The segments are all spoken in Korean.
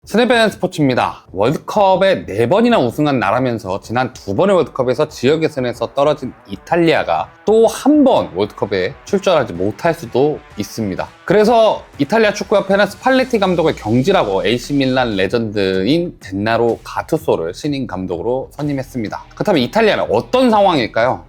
스네베는 스포츠입니다. 월드컵에 4번이나 우승한 나라면서 지난 2번의 월드컵에서 지역 예선에서 떨어진 이탈리아가 또 한 번 월드컵에 출전하지 못할 수도 있습니다. 그래서 이탈리아 축구협회는 스팔레티 감독을 경질하고 AC 밀란 레전드인 젠나로 가투소를 신인 감독으로 선임했습니다. 그렇다면 이탈리아는 어떤 상황일까요?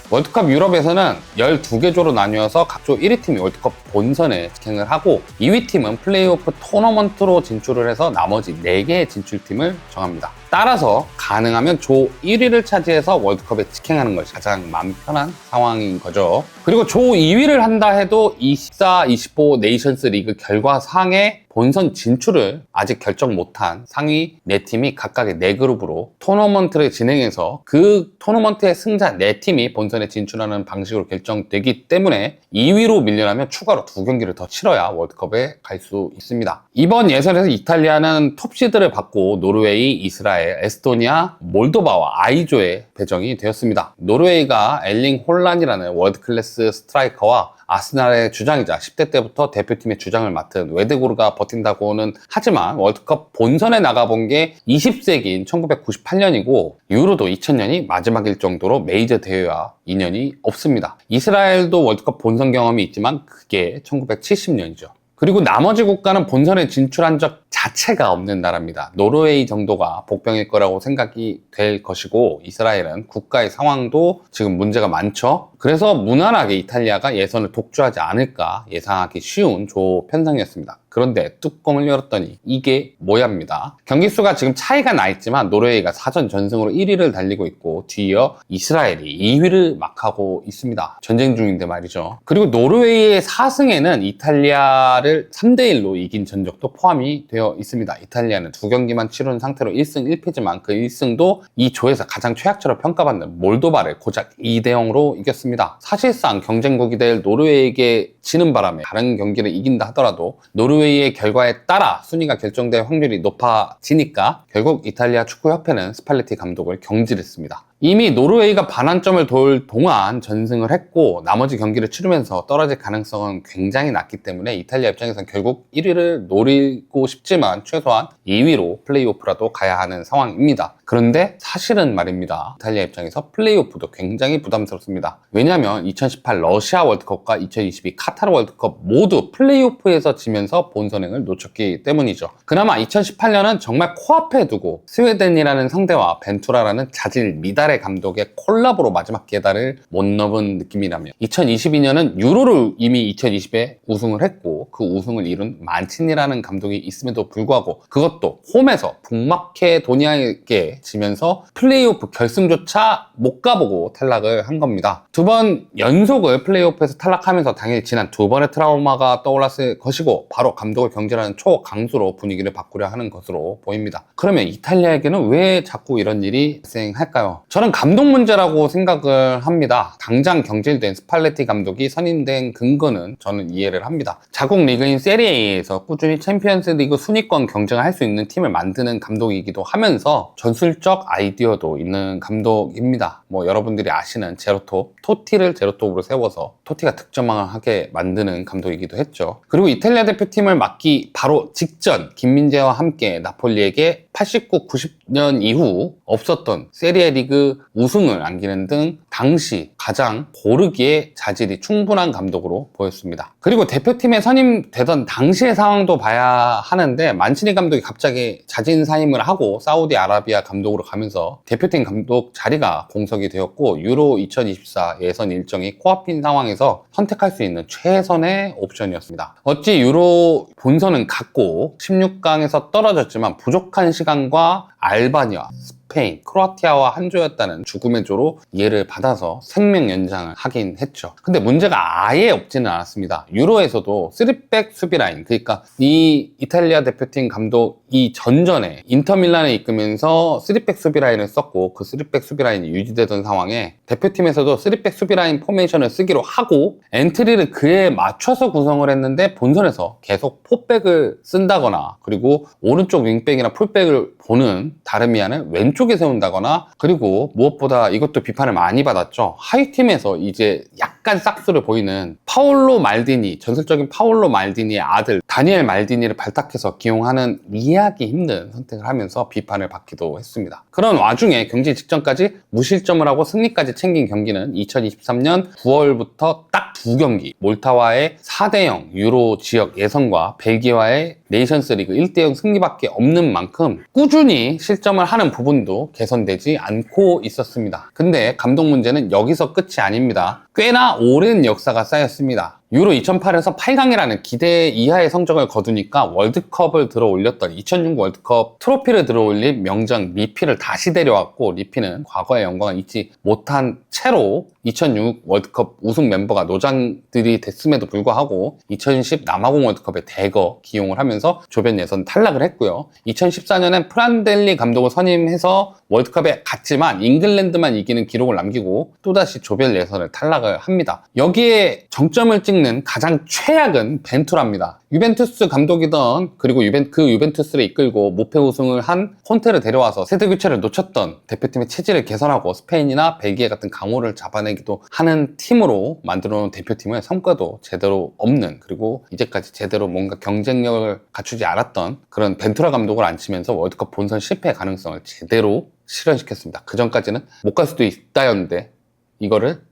월드컵 유럽에서는 12개 조로 나뉘어서 각 조 1위 팀이 월드컵 본선에 직행을 하고 2위 팀은 플레이오프 토너먼트로 진출을 해서 나머지 4개의 진출팀을 정합니다. 따라서 가능하면 조 1위를 차지해서 월드컵에 직행하는 것이 가장 마음 편한 상황인 거죠. 그리고 조 2위를 한다 해도 24, 25 네이션스 리그 결과상에 본선 진출을 아직 결정 못한 상위 4팀이 각각의 4그룹으로 토너먼트를 진행해서 그 토너먼트의 승자 4팀이 본선에 진출하는 방식으로 결정되기 때문에 2위로 밀려나면 추가로 2경기를 더 치러야 월드컵에 갈 수 있습니다. 이번 예선에서 이탈리아는 톱시드를 받고 노르웨이, 이스라엘, 에스토니아, 몰도바와 I조에 배정이 되었습니다. 노르웨이가 엘링 홀란이라는 월드클래스 스트라이커와 아스날의 주장이자 10대 때부터 대표팀의 주장을 맡은 웨데고르가 버틴다고는 하지만 월드컵 본선에 나가본 게 20세기인 1998년이고 유로도 2000년이 마지막일 정도로 메이저 대회와 인연이 없습니다. 이스라엘도 월드컵 본선 경험이 있지만 그게 1970년이죠. 그리고 나머지 국가는 본선에 진출한 적 자체가 없는 나라입니다. 노르웨이 정도가 복병일 거라고 생각이 될 것이고 이스라엘은 국가의 상황도 지금 문제가 많죠. 그래서 무난하게 이탈리아가 예선을 독주하지 않을까 예상하기 쉬운 조 편성이었습니다. 그런데 뚜껑을 열었더니 이게 뭐야입니다. 경기 수가 지금 차이가 나 있지만 노르웨이가 사전 전승으로 1위를 달리고 있고 뒤이어 이스라엘이 2위를 막하고 있습니다. 전쟁 중인데 말이죠. 그리고 노르웨이의 4승에는 이탈리아를 3대1로 이긴 전적도 포함이 되어 있습니다. 이탈리아는 2경기만 치른 상태로 1승 1패지만 그 1승도 이 조에서 가장 최악처럼 평가받는 몰도바를 고작 2대0으로 이겼습니다. 사실상 경쟁국이 될 노르웨이에게 지는 바람에 다른 경기를 이긴다 하더라도 노르웨이의 결과에 따라 순위가 결정될 확률이 높아지니까 결국 이탈리아 축구협회는 스팔레티 감독을 경질했습니다. 이미 노르웨이가 반환점을 돌 동안 전승을 했고 나머지 경기를 치르면서 떨어질 가능성은 굉장히 낮기 때문에 이탈리아 입장에서는 결국 1위를 노리고 싶지만 최소한 2위로 플레이오프라도 가야 하는 상황입니다. 그런데 사실은 말입니다. 이탈리아 입장에서 플레이오프도 굉장히 부담스럽습니다. 왜냐하면 2018 러시아 월드컵과 2022 카타르 월드컵 모두 플레이오프에서 지면서 본선행을 놓쳤기 때문이죠. 그나마 2018년은 정말 코앞에 두고 스웨덴이라는 상대와 벤투라라는 자질 미달의 감독의 콜라보로 마지막 계단을 못 넘은 느낌이라면 2022년은 유로를 이미 2020에 우승을 했고 그 우승을 이룬 만치니라는 감독이 있음에도 불구하고 그것도 홈에서 북마케도니아에게 지면서 플레이오프 결승조차 못 가보고 탈락을 한 겁니다. 2번 연속을 플레이오프에서 탈락하면서 당연히 지난 2번의 트라우마가 떠올랐을 것이고 바로 감독을 경질하는 초강수로 분위기를 바꾸려 하는 것으로 보입니다. 그러면 이탈리아에게는 왜 자꾸 이런 일이 발생할까요? 저는 감독 문제라고 생각을 합니다. 당장 경질된 스팔레티 감독이 선임된 근거는 저는 이해를 합니다. 자국 리그인 세리에에서 꾸준히 챔피언스 리그 순위권 경쟁을 할 수 있는 팀을 만드는 감독이기도 하면서 전술적 아이디어도 있는 감독입니다. 여러분들이 아시는 제로톱, 토티를 제로톱으로 세워서 토티가 득점왕을 하게 만드는 감독이기도 했죠. 그리고 이탈리아 대표팀을 맡기 바로 직전 김민재와 함께 나폴리에게 89, 90년 이후 없었던 세리에 리그 우승을 안기는 등 당시 가장 고르기에 자질이 충분한 감독으로 보였습니다. 그리고 대표팀에 선임되던 당시의 상황도 봐야 하는데 만치니 감독이 갑자기 자진 사임을 하고 사우디아라비아 감독으로 가면서 대표팀 감독 자리가 공석이 되었고 유로 2024 예선 일정이 코앞인 상황에서 선택할 수 있는 최선의 옵션이었습니다. 어찌 유로 본선은 갔고 16강에서 떨어졌지만 부족한 시간과 알바니아, 스페인, 크로아티아와 한 조였다는 죽음의 조로 이해를 받아서 생명 연장을 하긴 했죠. 근데 문제가 아예 없지는 않았습니다. 유로에서도 3백 수비 라인, 그러니까 이 이탈리아 대표팀 감독이 전전에 인터밀란을 이끌면서 3백 수비 라인을 썼고 그 3백 수비 라인이 유지되던 상황에 대표팀에서도 3백 수비 라인 포메이션을 쓰기로 하고 엔트리를 그에 맞춰서 구성을 했는데 본선에서 계속 포백을 쓴다거나 그리고 오른쪽 윙백이나 풀백을 보는 다르미안을 왼쪽에 세운다거나 그리고 무엇보다 이것도 비판을 많이 받았죠. 하위팀에서 이제 약간 아직까지 싹수를 보이는 파올로 말디니, 전설적인 파올로 말디니의 아들 다니엘 말디니를 발탁해서 기용하는 이해하기 힘든 선택을 하면서 비판을 받기도 했습니다. 그런 와중에 경기 직전까지 무실점을 하고 승리까지 챙긴 경기는 2023년 9월부터 딱 2경기, 몰타와의 4대0 유로 지역 예선과 벨기에와의 네이션스 리그 1대0 승리밖에 없는 만큼 꾸준히 실점을 하는 부분도 개선되지 않고 있었습니다. 근데 감독 문제는 여기서 끝이 아닙니다. 꽤나 오랜 역사가 쌓였습니다. 유로 2008에서 8강이라는 기대 이하의 성적을 거두니까 월드컵을 들어 올렸던 2006 월드컵 트로피를 들어 올린 명장 리피를 다시 데려왔고, 리피는 과거의 영광을 잊지 못한 채로 2006 월드컵 우승 멤버가 노장들이 됐음에도 불구하고 2010 남아공 월드컵에 대거 기용을 하면서 조별 예선 탈락을 했고요. 2014년엔 프란델리 감독을 선임해서 월드컵에 갔지만 잉글랜드만 이기는 기록을 남기고 또다시 조별 예선을 탈락을 합니다. 여기에 정점을 찍는 가장 최악은 벤투라입니다. 유벤투스 감독이던, 그리고 그 유벤투스를 이끌고 무패 우승을 한 콘테를 데려와서 세대 교체를 놓쳤던 대표팀의 체질을 개선하고 스페인이나 벨기에 같은 강호를 잡아내기도 하는 팀으로 만들어 놓은 대표팀의 성과도 제대로 없는, 그리고 이제까지 제대로 뭔가 경쟁력을 갖추지 않았던 그런 벤투라 감독을 앉히면서 월드컵 본선 실패 가능성을 제대로 실현시켰습니다. 그 전까지는 못 갈 수도 있다였는데 이거를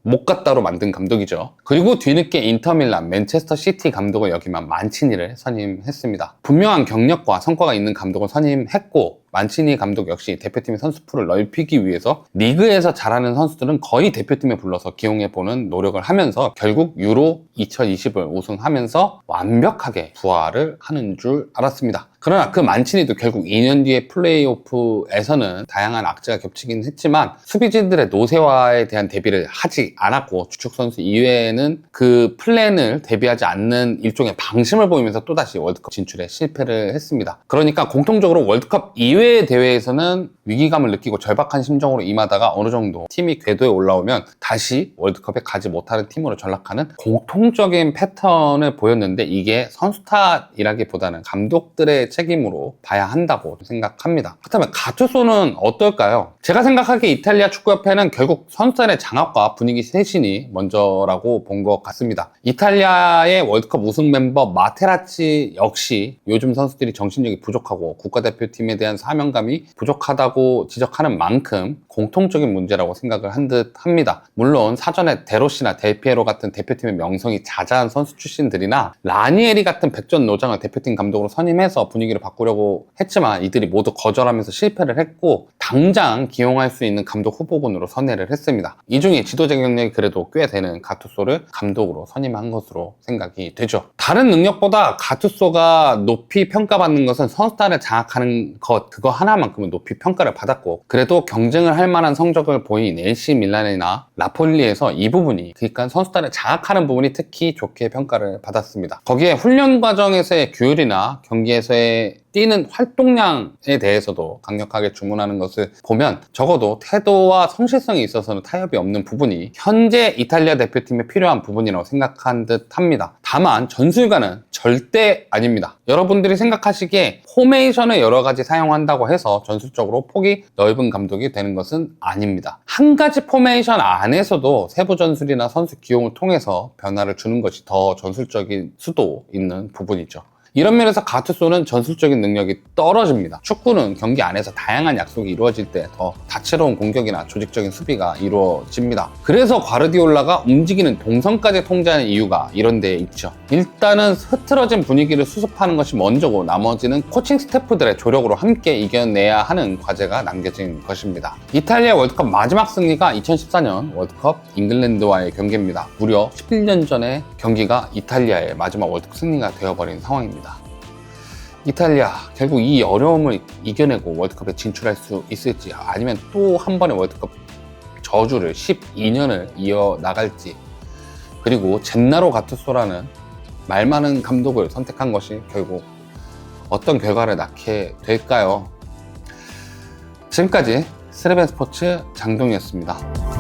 못 갔다로 만든 감독이죠. 그리고 뒤늦게 인터밀란, 맨체스터 시티 감독을 여기만 만치니를 선임했습니다. 분명한 경력과 성과가 있는 감독을 선임했고, 만치니 감독 역시 대표팀의 선수풀을 넓히기 위해서 리그에서 잘하는 선수들은 거의 대표팀에 불러서 기용해보는 노력을 하면서 결국 유로 2020을 우승하면서 완벽하게 부활을 하는 줄 알았습니다. 그러나 그 만치니도 결국 2년 뒤에 플레이오프에서는 다양한 악재가 겹치긴 했지만 수비진들의 노쇠화에 대한 대비를 하지 않았고, 주축 선수 이외에는 그 플랜을 대비하지 않는 일종의 방심을 보이면서 또다시 월드컵 진출에 실패를 했습니다. 그러니까 공통적으로 월드컵 이외의 대회에서는 위기감을 느끼고 절박한 심정으로 임하다가 어느 정도 팀이 궤도에 올라오면 다시 월드컵에 가지 못하는 팀으로 전락하는 공통적인 패턴을 보였는데, 이게 선수 탓이라기보다는 감독들의 책임으로 봐야 한다고 생각합니다. 그렇다면 가투소는 어떨까요? 제가 생각하기에 이탈리아 축구협회는 결국 선수단의 장악과 분위기 쇄신이 먼저라고 본 것 같습니다. 이탈리아의 월드컵 우승 멤버 마테라치 역시 요즘 선수들이 정신력이 부족하고 국가대표팀에 대한 사명감이 부족하다고 지적하는 만큼 공통적인 문제라고 생각을 한 듯 합니다. 물론 사전에 데로시나 델피에로 같은 대표팀의 명성이 자자한 선수 출신들이나 라니에리 같은 백전노장을 대표팀 감독으로 선임해서 분위기를 바꾸려고 했지만 이들이 모두 거절하면서 실패를 했고, 당장 기용할 수 있는 감독 후보군으로 선회를 했습니다. 이 중에 지도자 경력이 그래도 꽤 되는 가투소를 감독으로 선임한 것으로 생각이 되죠. 다른 능력보다 가투소가 높이 평가받는 것은 선수단을 장악하는 것, 그거 하나만큼은 높이 평가를 받았고, 그래도 경쟁을 할 만한 성적을 보인 AC 밀란이나 나폴리에서 이 부분이, 그러니까 선수단을 장악하는 부분이 특히 좋게 평가를 받았습니다. 거기에 훈련 과정에서의 규율이나 경기에서의 뛰는 활동량에 대해서도 강력하게 주문하는 것을 보면 적어도 태도와 성실성에 있어서는 타협이 없는 부분이 현재 이탈리아 대표팀에 필요한 부분이라고 생각한 듯 합니다. 다만 전술가는 절대 아닙니다. 여러분들이 생각하시기에 포메이션을 여러 가지 사용한다고 해서 전술적으로 폭이 넓은 감독이 되는 것은 아닙니다. 한 가지 포메이션 안에서도 세부 전술이나 선수 기용을 통해서 변화를 주는 것이 더 전술적인 수도 있는 부분이죠. 이런 면에서 가투소는 전술적인 능력이 떨어집니다. 축구는 경기 안에서 다양한 약속이 이루어질 때 더 다채로운 공격이나 조직적인 수비가 이루어집니다. 그래서 과르디올라가 움직이는 동선까지 통제하는 이유가 이런 데에 있죠. 일단은 흐트러진 분위기를 수습하는 것이 먼저고, 나머지는 코칭 스태프들의 조력으로 함께 이겨내야 하는 과제가 남겨진 것입니다. 이탈리아 월드컵 마지막 승리가 2014년 월드컵 잉글랜드와의 경기입니다. 무려 11년 전의 경기가 이탈리아의 마지막 월드컵 승리가 되어버린 상황입니다. 이탈리아 결국 이 어려움을 이겨내고 월드컵에 진출할 수 있을지, 아니면 또 한 번의 월드컵 저주를 12년을 이어나갈지, 그리고 젠나로 가투소라는 말 많은 감독을 선택한 것이 결국 어떤 결과를 낳게 될까요? 지금까지 스레벤 스포츠 장동이었습니다.